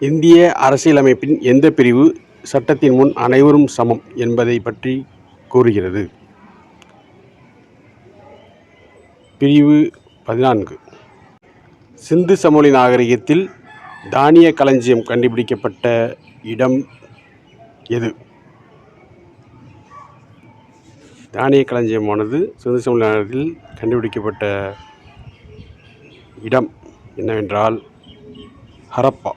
இந்திய அரசியலமைப்பின் எந்த பிரிவு சட்டத்தின் முன் அனைவரும் சமம் என்பதை பற்றி கூறுகிறது? பிரிவு 14. சிந்து சமவெளி நாகரிகத்தில் தானிய களஞ்சியம் கண்டுபிடிக்கப்பட்ட இடம் எது? தானிய களஞ்சியமானது சிந்து சமவெளி நாகரிகத்தில் கண்டுபிடிக்கப்பட்ட இடம் என்னவென்றால் ஹரப்பா.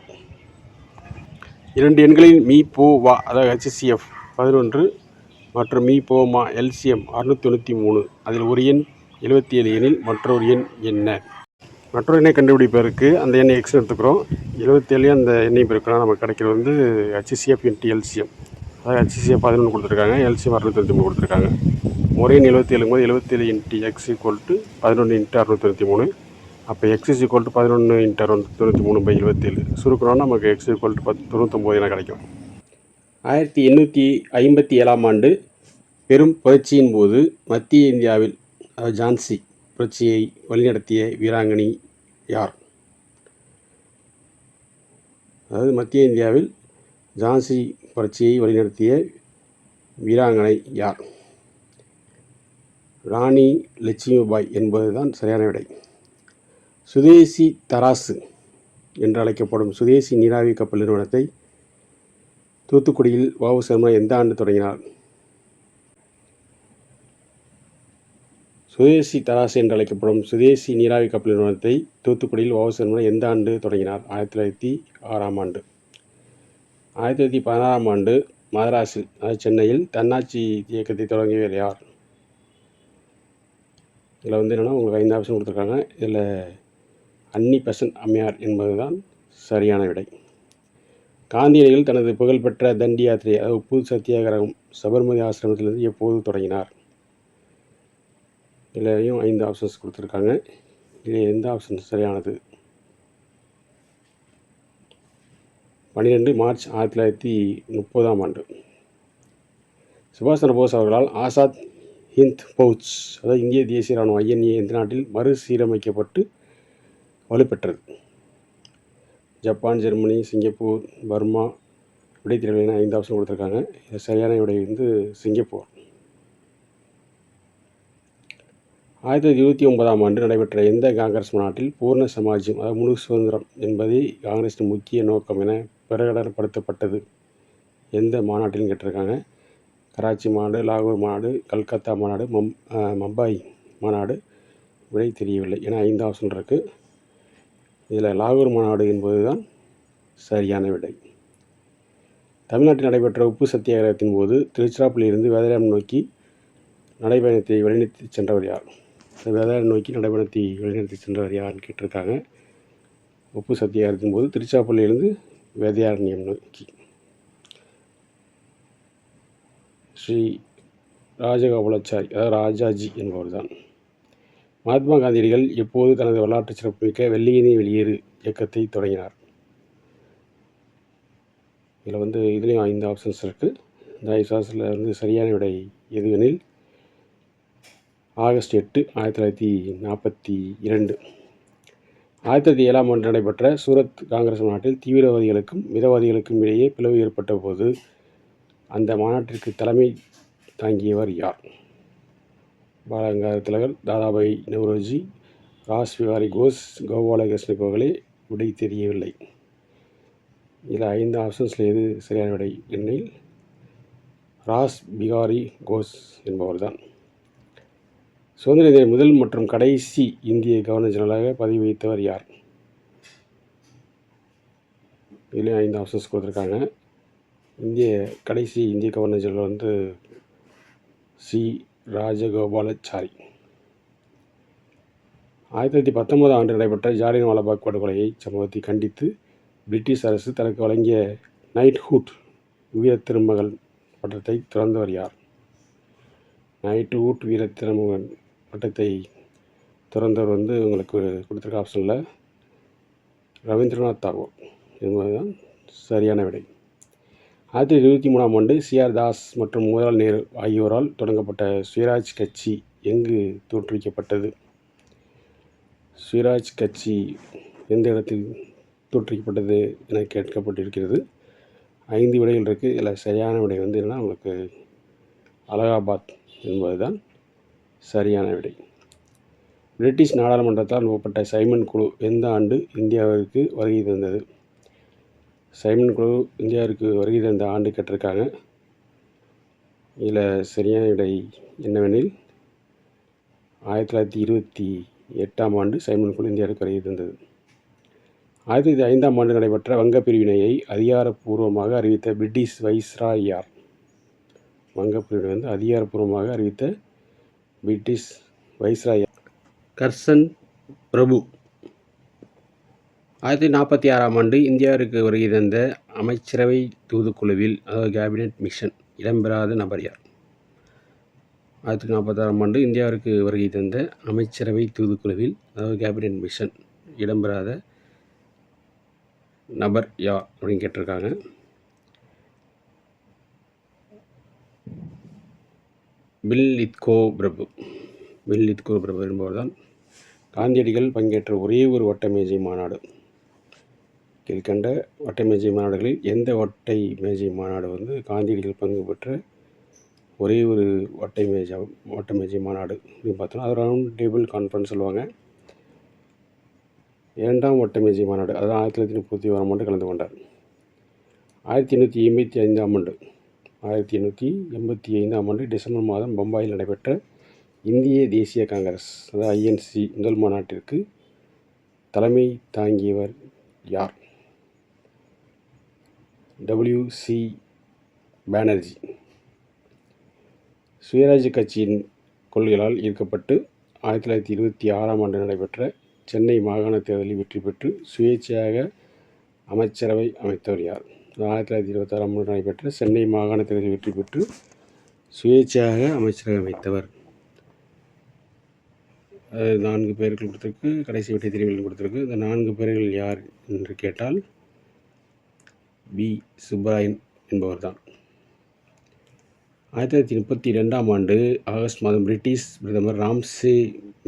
2 எண்களில் மீ போ வா அதாவது HCF 11 மற்றும் மீ போ மா LCM 693. அதில் ஒரு எண் 77 எனில் மற்றொரு எண் என்ன? மற்றொரு எண்ணை கண்டுபிடிப்பதற்கு அந்த எண்ணை எக்ஸ் எடுத்துக்கிறோம். 77 அந்த எண்ணை பெருக்கலாம் நமக்கு கிடைக்கிறது வந்து HCF × LCM. அதாவது HCF 11 கொடுத்துருக்காங்க, LCM 693 கொடுத்துருக்காங்க. ஒரே எண் 77 போது 77 × x = 11 × 693. அப்போ x = 11 × 693/77. சுருக்கணும்னா நமக்கு x = 99 என கிடைக்கும். 1857ஆம் ஆண்டு பெரும் புரட்சியின் போது மத்திய இந்தியாவில் ஜான்சி புரட்சியை வழிநடத்திய வீராங்கனை யார்? அதாவது மத்திய இந்தியாவில் ஜான்சி புரட்சியை வழிநடத்திய வீராங்கனை யார்? ராணி லட்சுமிபாய் என்பதுதான் சரியான விடை. சுதேசி தராசு என்று அழைக்கப்படும் சுதேசி நீராவி கப்பல் நிறுவனத்தை தூத்துக்குடியில் வ.உ. சிதம்பரம் எந்த ஆண்டு தொடங்கினார்? சுதேசி தராசு என்று அழைக்கப்படும் சுதேசி நீராவி கப்பல் நிறுவனத்தை தூத்துக்குடியில் வ.உ. சிதம்பரம் எந்த ஆண்டு தொடங்கினார்? 1906ஆம் ஆண்டு. 1916ஆம் ஆண்டு மதராஸில் அதாவது சென்னையில் தன்னாட்சி இயக்கத்தை தொடங்கியவர் யார்? இதில் வந்து என்னென்னா உங்களுக்கு 5 ஆப்ஷன் கொடுத்துருக்காங்க. இதில் அன்னி பெசன்ட் அம்மையார் என்பதுதான் சரியான விடை. காந்தியடிகள் தனது புகழ்பெற்ற தண்டி யாத்திரை அதாவது உப்பு சத்தியாகிரகம் சபர்மதி ஆசிரமத்திலிருந்து எப்போது தொடங்கினார்? இதுலேயும் 5 ஆப்ஷன்ஸ் கொடுத்துருக்காங்க. இதில் எந்த ஆப்ஷன் சரியானது? 12 மார்ச் 1930ஆம் ஆண்டு. சுபாஷ் சந்திர போஸ் அவர்களால் ஆசாத் ஹிந்த் ஃபௌஜ் அதாவது இந்திய தேசிய இராணுவம் INA எந்த நாட்டில் மறுசீரமைக்கப்பட்டு வலுப்பெற்றது? Japan, Germany, Singapore, Burma. விடை தெரியவில்லை. 5 ஆப்ஷன் கொடுத்துருக்காங்க. இது சரியான விடை வந்து சிங்கப்பூர். 1929ஆம் ஆண்டு நடைபெற்ற எந்த காங்கிரஸ் மாநாட்டில் பூர்ண சமாஜ்யம் அதாவது முழு சுதந்திரம் என்பதே காங்கிரஸின் முக்கிய நோக்கம் என பிரகடனப்படுத்தப்பட்டது? எந்த மாநாட்டில்னு கேட்டிருக்காங்க. கராச்சி மாநாடு, லாகூர் மாநாடு, கல்கத்தா மாநாடு, மம்பாய் மாநாடு. விடை தெரியவில்லை. ஏன்னா 5 ஆப்ஷன் இருக்குது. இதில் லாகூர் மாநாடு என்பது தான் சரியான விடை. தமிழ்நாட்டில் நடைபெற்ற உப்பு சத்தியாகிரகத்தின் போது திருச்சிராப்பள்ளியிலிருந்து வேதாரண்யம் நோக்கி நடைபயணத்தை வழிநடத்தி சென்றவர் யார்? வேதாரண்யம் நோக்கி நடைபயணத்தை வழிநடத்தி சென்றவர் யாருன்னு கேட்டிருக்காங்க. உப்பு சத்தியாகிரகத்தின் போது திருச்சிராப்பள்ளியிலிருந்து வேதாரண்யம் நோக்கி ஸ்ரீ ராஜகோபாலாச்சாரி அதாவது ராஜாஜி என்பவர் தான். மகாத்மா காந்தியடிகள் எப்போது தனது வரலாற்று சிறப்புமிக்க வெள்ளையனே வெளியேறு இயக்கத்தை தொடங்கினார்? இதில் வந்து இதுலேயும் 5 ஆப்ஷன்ஸ் இருக்குது. இந்த 5 ஆப்ஷனில் வந்து சரியான விடை எதுவெனில் ஆகஸ்ட் 8, 1942. 1907ஆம் ஆண்டு நடைபெற்ற சூரத் காங்கிரஸ் மாநாட்டில் தீவிரவாதிகளுக்கும் மிதவாதிகளுக்கும் இடையே பிளவு ஏற்பட்ட போது அந்த மாநாட்டிற்கு தலைமை தாங்கியவர் யார்? பாலகங்காதர திலகர், தாதாபாய் நவ்ரோஜி, ராஸ் பிகாரி கோஷ், கோபாலகிருஷ்ண கோகலே. விடை தெரியவில்லை. இதில் 5 ஆப்ஷன்ஸில் எது சரியான விடை எனில் ராஸ் பிகாரி கோஷ் என்பவர் தான். சுதந்திர இந்திய முதல் மற்றும் கடைசி இந்திய கவர்னர் ஜெனரலாக பதவி வகித்தவர் யார்? இதுலேயும் 5 ஆப்ஷன்ஸ் கொடுத்துருக்காங்க. கடைசி இந்திய கவர்னர் ஜெனரல் வந்து சி ராஜகோபாலாச்சாரி. 1919ஆம் ஆண்டு நடைபெற்ற ஜாலியன் வாலாபாக் படுகொலை சம்பவத்தை கண்டித்து பிரிட்டிஷ் அரசு தனக்கு வழங்கிய நைட்ஹுட் வீர திருமகன் பட்டத்தை துறந்தவர் யார்? நைட்ஹுட் வீர திருமகன் பட்டத்தை துறந்தவர் வந்து உங்களுக்கு கொடுத்துருக்க ஆப்ஷனில் ரவீந்திரநாத் தாகூர் என்பதுதான் சரியான விடை. 1923ஆம் ஆண்டு CR தாஸ் மற்றும் மோதிலால் நேரு ஆகியோரால் தொடங்கப்பட்ட சுயராஜ் கட்சி எங்கு தோற்றுவிக்கப்பட்டது? சுயராஜ் கட்சி எந்த இடத்தில் தோற்றுவிக்கப்பட்டது என கேட்கப்பட்டிருக்கிறது. 5 விடைகள் இருக்குது. இதில் சரியான விடை வந்து என்னன்னா உங்களுக்கு அலகாபாத் என்பதுதான் சரியான விடை. பிரிட்டிஷ் நாடாளுமன்றத்தால் நிறுவப்பட்ட சைமன் குழு எந்த ஆண்டு இந்தியாவிற்கு வருகை தந்தது? சைமன் குழு இந்தியாவிற்கு வருகை தந்த ஆண்டு கேட்டிருக்காங்க. இதில் சரியான விடை என்னவெனில் 1928ஆம் ஆண்டு சைமன் குழு இந்தியாவிற்கு வருகை தந்தது. 1905ஆம் ஆண்டு நடைபெற்ற வங்கப் பிரிவினையை அதிகாரப்பூர்வமாக அறிவித்த பிரிட்டிஷ் வைஸ்ராய் யார்? வங்கப் பிரிவினை வந்து அதிகாரப்பூர்வமாக அறிவித்த பிரிட்டிஷ் வைஸ்ராய் கர்சன் பிரபு. 1946ஆம் ஆண்டு இந்தியாவிற்கு வருகை தந்த அமைச்சரவை தூதுக்குழுவில் அதாவது கேபினட் மிஷன் இடம்பெறாத நபர் யார்? 1946ஆம் ஆண்டு இந்தியாவிற்கு வருகை தந்த அமைச்சரவை தூதுக்குழுவில் அதாவது கேபினட் மிஷன் இடம்பெறாத நபர் யார் அப்படின்னு கேட்டிருக்காங்க. பில் லித்கோ பிரபு. பில் லித்கோ பிரபு என்பவர்தான். காந்தியடிகள் பங்கேற்ற ஒரே ஒரு வட்டமேஜை மாநாடு. கீழ்கண்ட வட்டமேஜை மாநாடுகளில் எந்த வட்டை மேஜை மாநாடு வந்து காந்தியடிகள் பங்கு பெற்ற ஒரே ஒரு வட்டமேஜை மாநாடு அப்படின்னு பார்த்தோன்னா அது ரவுண்ட் டேபிள் கான்ஃபரன்ஸ் சொல்லுவாங்க. 2ஆம் வட்டமேஜை மாநாடு அதாவது 1931ஆம் ஆண்டு கலந்து கொண்டார். 1885ஆம் ஆண்டு டிசம்பர் மாதம் பம்பாயில் நடைபெற்ற இந்திய தேசிய காங்கிரஸ் அதாவது ஐஎன்சி முதல் மாநாட்டிற்கு தலைமை தாங்கியவர் யார்? WC பானர்ஜி. சுயராஜ்ய கட்சியின் கொள்கைகளால் ஈர்க்கப்பட்டு 1926ஆம் ஆண்டு நடைபெற்ற சென்னை மாகாண தேர்தலில் வெற்றி பெற்று சுயேட்சையாக அமைச்சரவை அமைத்தவர் யார்? 1926ஆம் ஆண்டு நடைபெற்ற சென்னை மாகாண தேர்தலில் வெற்றி பெற்று சுயேட்சையாக அமைச்சரவை அமைத்தவர். 4 பேர்கள் கொடுத்திருக்கு. கடைசி வெற்றி தெரிவுகள் கொடுத்திருக்கு. இந்த 4 பேர்கள் யார் என்று கேட்டால் பி. சுப்பராயன் என்பவர்தான். 1932ஆம் ஆண்டு ஆகஸ்ட் மாதம் பிரிட்டிஷ் பிரதமர் ராம்சே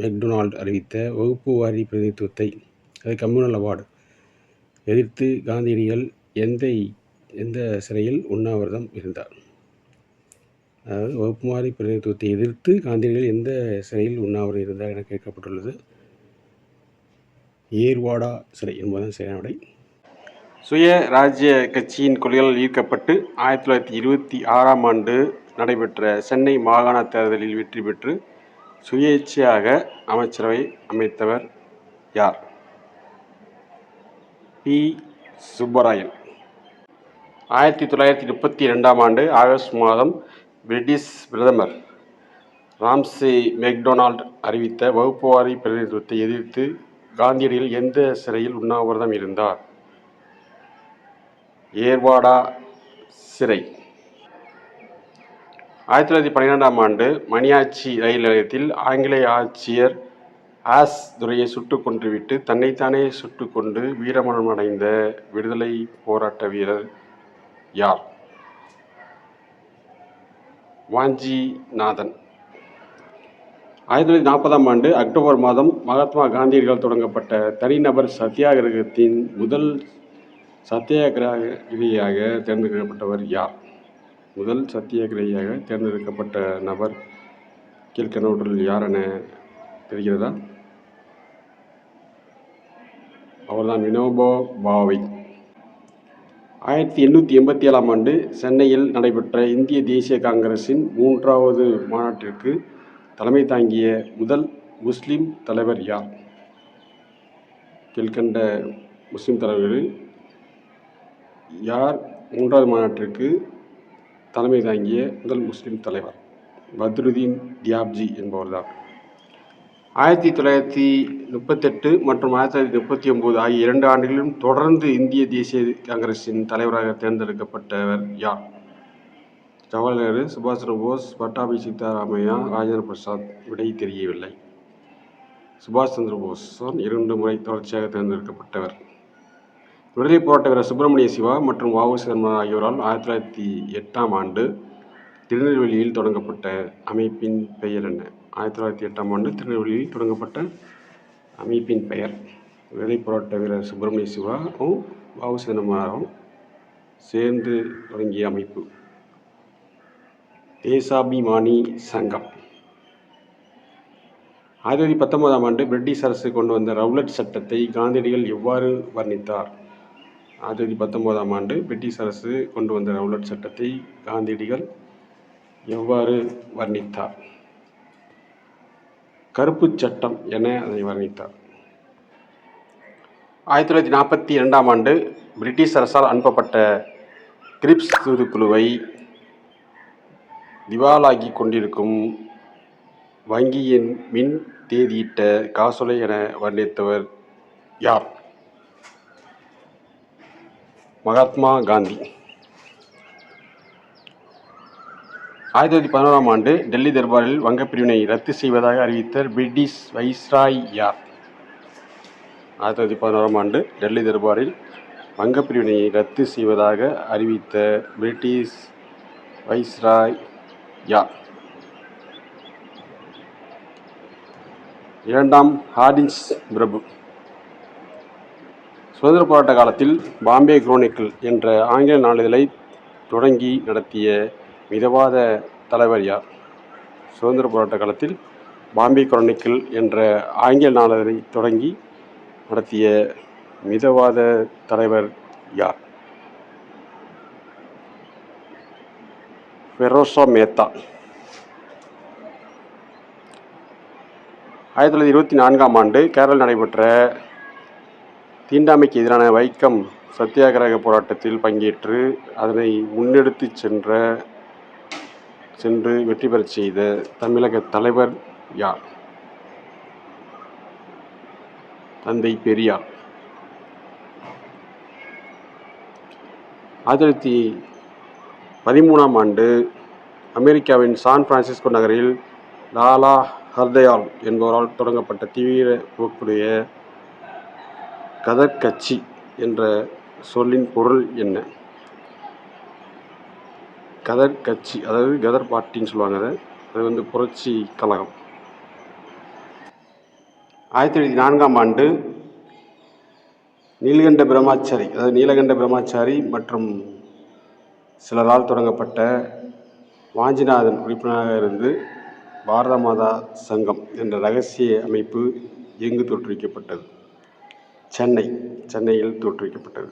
மெக்டொனால்ட் அறிவித்த வகுப்பு வாரி பிரதிநிதித்துவத்தை அது கம்யூனல் அவார்டு எதிர்த்து காந்தியடிகள் எந்த சிறையில் உண்ணாவிரதம் இருந்தார்? அதாவது வகுப்பு வாரி பிரதிநிதித்துவத்தை எதிர்த்து காந்தியடிகள் எந்த சிறையில் உண்ணாவிரதம் இருந்தார் என கேட்கப்பட்டுள்ளது. ஏர்வாடா சிறை என்பதுதான் சரியான விடை. சுயராஜ்ய கட்சியின் கொள்கையால் ஈர்க்கப்பட்டு 1926ஆம் ஆண்டு நடைபெற்ற சென்னை மாகாண தேர்தலில் வெற்றி பெற்று சுயேட்சையாக அமைச்சரவை அமைத்தவர் யார்? பி. சுப்பராயன். 1932ஆம் ஆண்டு ஆகஸ்ட் மாதம் பிரிட்டிஷ் பிரதமர் ராம்சே மெக்டொனால்ட் அறிவித்த வகுப்புவாரி பிரதிநிதித்துவத்தை எதிர்த்து காந்தியடிகள் எந்த சிறையில் உண்ணாவிரதம் இருந்தார்? ஏர்வாடா சிறை. 1912ஆம் ஆண்டு மணியாச்சி ரயில் நிலையத்தில் ஆங்கிலேய ஆட்சியர் ஆஸ் துரையை சுட்டுக் கொன்றுவிட்டு தன்னைத்தானே சுட்டுக்கொண்டு வீரமரணம் அடைந்த விடுதலை போராட்ட வீரர் யார்? வாஞ்சிநாதன். 1940ஆம் ஆண்டு அக்டோபர் மாதம் மகாத்மா காந்தியடிகளால் தொடங்கப்பட்ட தனிநபர் சத்தியாகிரகத்தின் முதல் சத்தியாகிரகியாக தேர்ந்தெடுக்கப்பட்டவர் யார்? முதல் சத்தியாகிரகியாக தேர்ந்தெடுக்கப்பட்ட நபர் கீழ்கண்டவற்றில் யார் என தெரிகிறதா? அவர்தான் வினோபா பாவே. 1887ஆம் ஆண்டு சென்னையில் நடைபெற்ற இந்திய தேசிய காங்கிரஸின் 3வது மாநாட்டிற்கு தலைமை தாங்கிய முதல் முஸ்லிம் தலைவர் யார்? கீழ்கண்ட முஸ்லிம் தலைவர்கள் யார் 3வது மாநாட்டிற்கு தலைமை தாங்கிய முதல் முஸ்லிம் தலைவர்? பத்ருதீன் தியாப்ஜி என்பவர்தான். 1938 மற்றும் 1939 ஆகிய 2 ஆண்டுகளிலும் தொடர்ந்து இந்திய தேசிய காங்கிரஸின் தலைவராக தேர்ந்தெடுக்கப்பட்டவர் யார்? ஜவஹர்லால் நேரு, சுபாஷ் சந்திர போஸ், பட்டாபி சீதாராமையா, ராஜேந்திர பிரசாத். விடை தெரியவில்லை. சுபாஷ் சந்திர போஸ் 2 முறை தொடர்ச்சியாக தேர்ந்தெடுக்கப்பட்டவர். விடுதலை போராட்ட வீரர் சுப்பிரமணிய சிவா மற்றும் வ.உ.சி. தர்மன் ஆகியோரால் 1908ஆம் ஆண்டு திருநெல்வேலியில் தொடங்கப்பட்ட அமைப்பின் பெயர் என்ன? 1908ஆம் ஆண்டு திருநெல்வேலியில் தொடங்கப்பட்ட அமைப்பின் பெயர் விடுதலை போராட்ட வீரர் சுப்பிரமணிய சிவாவும் வ.உ. சிதம்பரனாரும் சேர்ந்து தொடங்கிய அமைப்பு தேசாபிமானி சங்கம். 1919ஆம் ஆண்டு பிரிட்டிஷ் அரசு கொண்டு வந்த ரவுலட் சட்டத்தை காந்தியடிகள் எவ்வாறு வர்ணித்தார்? 1919ஆம் ஆண்டு பிரிட்டிஷ் அரசு கொண்டு வந்த ரவுலட் சட்டத்தை காந்தியடிகள் எவ்வாறு வர்ணித்தார்? கருப்பு சட்டம் என அதை வர்ணித்தார். 1942ஆம் ஆண்டு பிரிட்டிஷ் அரசால் அனுப்பப்பட்ட கிரிப்ஸ் தூதுக்குழுவை திவாலாகி கொண்டிருக்கும் வங்கியின் மின் தேதியிட்ட காசோலை என வர்ணித்தவர் யார்? மகாத்மா காந்தி. 1911ஆம் ஆண்டு டெல்லி தர்பாரில் வங்கப்பிரிவினை ரத்து செய்வதாக அறிவித்த பிரிட்டிஷ் வைஸ்ராய் யார்? 1911ஆம் ஆண்டு டெல்லி தர்பாரில் வங்கப்பிரிவினையை ரத்து செய்வதாக அறிவித்த பிரிட்டிஷ் வைஸ்ராய் யார்? இரண்டாம் ஹார்டின்ஸ் பிரபு. சுதந்திர போராட்ட காலத்தில் பாம்பே குரோனிக்கிள் என்ற ஆங்கில நாளிதழை தொடங்கி நடத்திய மிதவாத தலைவர் யார்? சுதந்திர போராட்ட காலத்தில் பாம்பே குரோனிக்கிள் என்ற ஆங்கில நாளிதழை தொடங்கி நடத்திய மிதவாத தலைவர் யார்? ஃபெரோசா மேத்தா. 1924ஆம் ஆண்டு கேரளில் நடைபெற்ற தீண்டாமைக்கு எதிரான வைக்கம் சத்தியாகிரக போராட்டத்தில் பங்கேற்று அதனை முன்னெடுத்து சென்று வெற்றி பெறச் செய்த தமிழக தலைவர் யார்? தந்தை பெரியார். 1913ஆம் ஆண்டு அமெரிக்காவின் சான் பிரான்சிஸ்கோ நகரில் லாலா ஹர்தயால் என்பவரால் தொடங்கப்பட்ட தீவிர போக்குடைய கதர் கட்சி என்ற சொல்லின் பொருள் என்ன? கதர் கட்சி, அதாவது கதர் பார்ட்டின்னு சொல்லுவாங்க. அது புரட்சி கழகம். 1904ஆம் ஆண்டு நீலகண்ட பிரம்மாச்சாரி மற்றும் சிலரால் தொடங்கப்பட்ட வாஞ்சிநாதன் உறுப்பினராக இருந்து பாரத மாதா சங்கம் என்ற இரகசிய அமைப்பு எங்கு தோற்றுவிக்கப்பட்டது? சென்னையில் தோற்றுவிக்கப்பட்டது.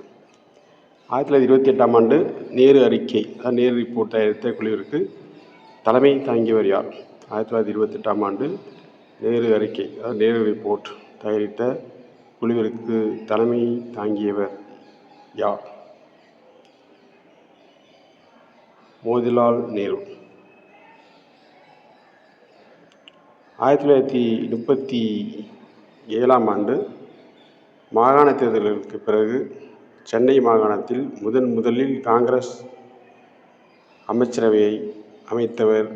1928ஆம் ஆண்டு நேரு அறிக்கை, நேரு ரிப்போர்ட் தயாரித்த குழுவிற்கு தலைமை தாங்கியவர் யார்? 1928ஆம் ஆண்டு நேரு அறிக்கை, நேரு ரிப்போர்ட் தயாரித்த குழுவிற்கு தலைமை தாங்கியவர் யார்? மோதிலால் நேரு. 1937ஆம் ஆண்டு மாகாண தேர்தல்களுக்கு பிறகு சென்னை மாகாணத்தில் முதலில் காங்கிரஸ் அமைச்சரவையை அமைத்தவர்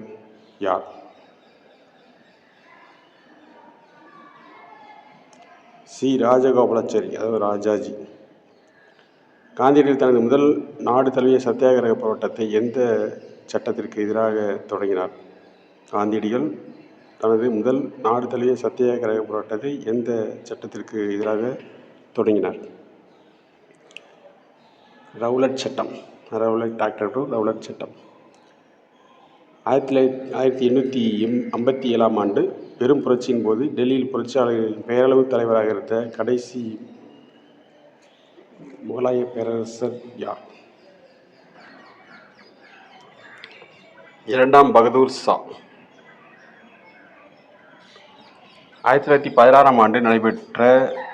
யார்? சி. ராஜகோபாலாச்சாரி, அதாவது ராஜாஜி. காந்தியடிகள் தனது முதல் நாடு தழுவிய சத்தியாகிரக போராட்டத்தை எந்த சட்டத்திற்கு எதிராக தொடங்கினார்? காந்தியடிகள் தனது முதல் நாடு தழுவிய சத்தியாகிரக போராட்டத்தை எந்த சட்டத்திற்கு எதிராக தொடங்கினார்? ரவுலட் சட்டம். ரவுலட் சட்டம். 1857ஆம் ஆண்டு பெரும் புரட்சியின் போது டெல்லியில் புரட்சியாளர்களின் பெயரளவு தலைவராக இருந்த கடைசி முகலாய பேரரசர் யார்? இரண்டாம் பகதூர் ஷா. 1916ஆம் ஆண்டு நடைபெற்ற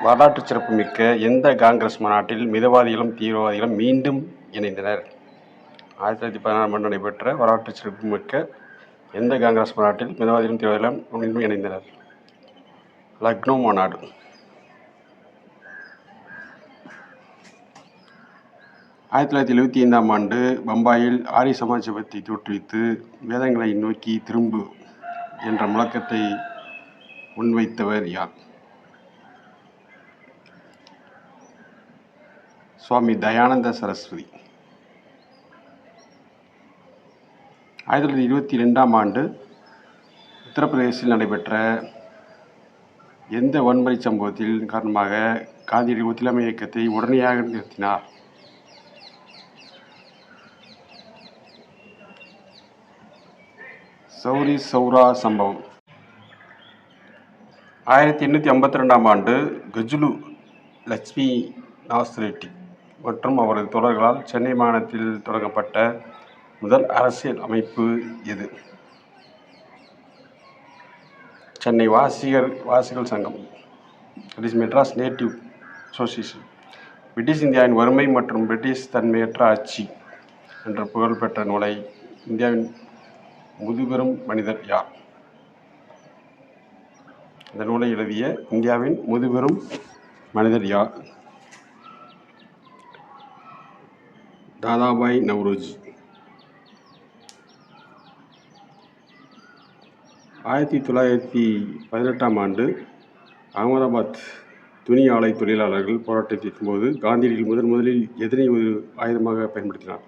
வரலாற்று சிறப்புமிக்க எந்த காங்கிரஸ் மாநாட்டில் மிதவாதிகளும் தீவிரவாதிகளும் மீண்டும் இணைந்தனர்? 1916ஆம் ஆண்டு நடைபெற்ற வரலாற்று சிறப்புமிக்க எந்த காங்கிரஸ் மாநாட்டில் மிதவாதிகளும் தீவிரவாதிகளும் மீண்டும் இணைந்தனர்? லக்னோ மாநாடு. 1975ஆம் ஆண்டு பம்பாயில் ஆரிய சமாஜத்தை தோற்றுவித்து வேதங்களை நோக்கி திரும்பு என்ற முழக்கத்தை முன்வைத்தவர் யார்? சுவாமி தயானந்த சரஸ்வதி. 1922ஆம் ஆண்டு உத்தரப்பிரதேசத்தில் நடைபெற்ற எந்த வன்முறை சம்பவத்தின் காரணமாக காந்தியடிகள் ஒத்துழையாமை இயக்கத்தை உடனடியாக நிறுத்தினார்? சௌரி சௌரா சம்பவம். 1852ஆம் ஆண்டு கஜுலு லட்சுமி நாஸ்ரெட்டி மற்றும் அவரது தோழர்களால் சென்னை மாகாணத்தில் தொடங்கப்பட்ட முதல் அரசியல் அமைப்பு எது? சென்னை வாசிகள் சங்கம். It is Madras native association. British இந்தியாவின் வறுமை மற்றும் பிரிட்டிஷ் தன்மையற்ற ஆட்சி என்ற புகழ்பெற்ற நூலை இந்தியாவின் முதுபெரும் மனிதர் யார்? இந்த நூலை எழுதிய இந்தியாவின் முதுபெரும் மனிதர் யார்? தாதாபாய் நவ்ரோஜி. 1918ஆம் ஆண்டு அகமதாபாத் துணி ஆலை தொழிலாளர்கள் போராட்டத்தின் போது காந்தியடிகள் முதலில் எதனை ஒரு ஆயுதமாக பயன்படுத்தினார்?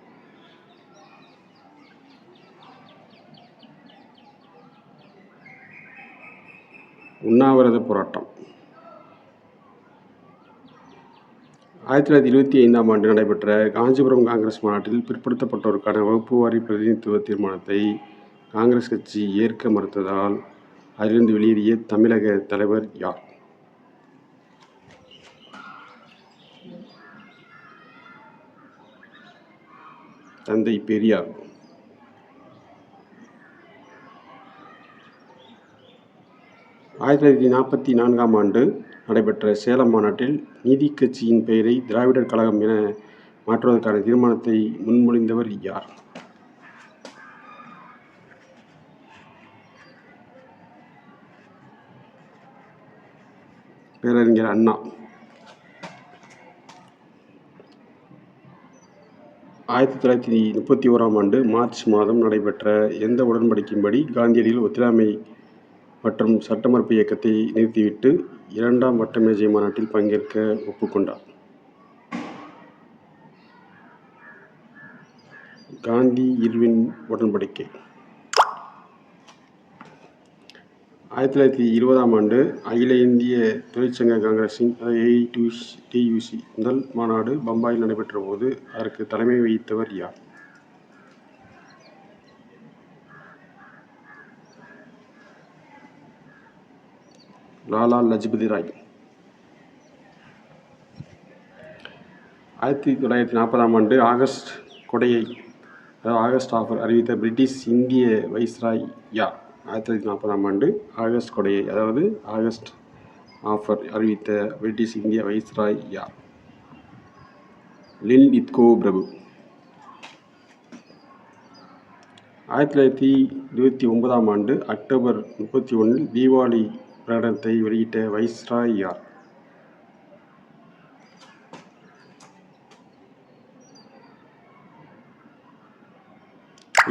உண்ணாவிரத போராட்டம். 1925ஆம் ஆண்டு நடைபெற்ற காஞ்சிபுரம் காங்கிரஸ் மாநாட்டில் பிற்படுத்தப்பட்டோருக்கான வகுப்பு வாரி பிரதிநிதித்துவ தீர்மானத்தை காங்கிரஸ் கட்சி ஏற்க மறுத்ததால் அதிலிருந்து வெளியேறிய தமிழக தலைவர் யார்? தந்தை பெரியார். 1944ஆம் ஆண்டு நடைபெற்ற சேலம் மாநாட்டில் நீதி கட்சியின் பெயரை திராவிடர் கழகம் என மாற்றுவதற்கான தீர்மானத்தை முன்மொழிந்தவர் யார்? பேரறிஞர் அண்ணா. 1931ஆம் ஆண்டு மார்ச் மாதம் நடைபெற்ற எந்த உடன்படிக்கையின்படி காந்தியடிகள் ஒத்துழையாமை மற்றும் சட்டமறுப்பு இயக்கத்தை நிறுத்திவிட்டு 2ஆம் வட்டமேஜை மாநாட்டில் பங்கேற்க ஒப்புக்கொண்டார்? காந்தி இர்வின் உடன்படிக்கை. 1920ஆம் ஆண்டு அகில இந்திய தொழிற்சங்க காங்கிரஸின் AITUC முதல் மாநாடு பம்பாயில் நடைபெற்ற போது அதற்கு தலைமை வகித்தவர் யார்? லாலா லஜபதி ராய். 1940ஆம் ஆண்டு ஆகஸ்ட் ஆஃபர் அறிவித்த பிரிட்டிஷ் இந்திய வைஸ்ராய் யார்? 1940ஆம் ஆண்டு ஆகஸ்ட் கொடையை ஆகஸ்ட் ஆஃபர் அறிவித்த பிரிட்டிஷ் இந்திய வைஸ்ராய் யார்? லின்லித்கோ பிரபு. 1929ஆம் ஆண்டு அக்டோபர் 31இல் தீபாவளி பிரகடனத்தை வெளியிட்ட வைஸ்ராய் யார்?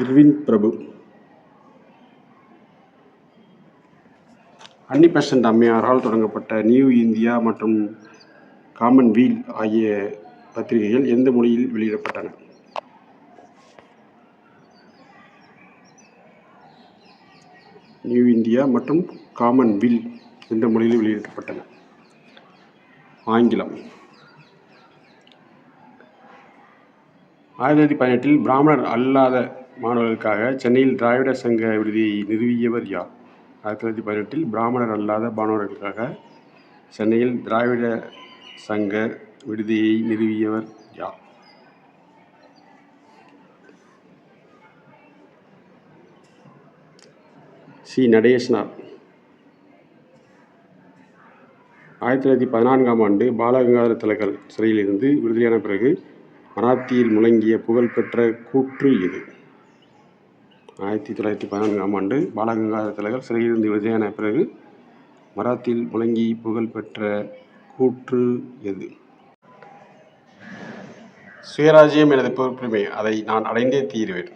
இர்வின் பிரபு. அன்னி பெசன்ட் அம்மையாரால் தொடங்கப்பட்ட நியூ இந்தியா மற்றும் காமன்வீல் ஆகிய பத்திரிகைகள் எந்த மொழியில் வெளியிடப்பட்டன? நியூ இந்தியா மற்றும் காமன்வீல் என்ற மொழியில் வெளியிடப்பட்டன? ஆங்கிலம். 1918இல் பிராமணர் அல்லாத மாணவர்களுக்காக சென்னையில் திராவிட சங்க விடுதியை நிறுவியவர் யார்? 1918இல் பிராமணர் அல்லாத மாணவர்களுக்காக சென்னையில் திராவிட சங்க விடுதியை நிறுவியவர் யார்? சி. நடேசனார். 1914ஆம் ஆண்டு பாலகங்காதர திலகர் சிறையிலிருந்து விடுதலையான பிறகு மராத்தியில் முழங்கிய புகழ்பெற்ற கூற்று எது? 1914ஆம் ஆண்டு பாலகங்காதர திலகர் சிறையிலிருந்து விடுதலையான பிறகு மராத்தியில் முழங்கி புகழ்பெற்ற கூற்று எது? சுயராஜ்யம் எனது பொறுப்புரிமை, அதை நான் அடைந்தே தீருவேன்.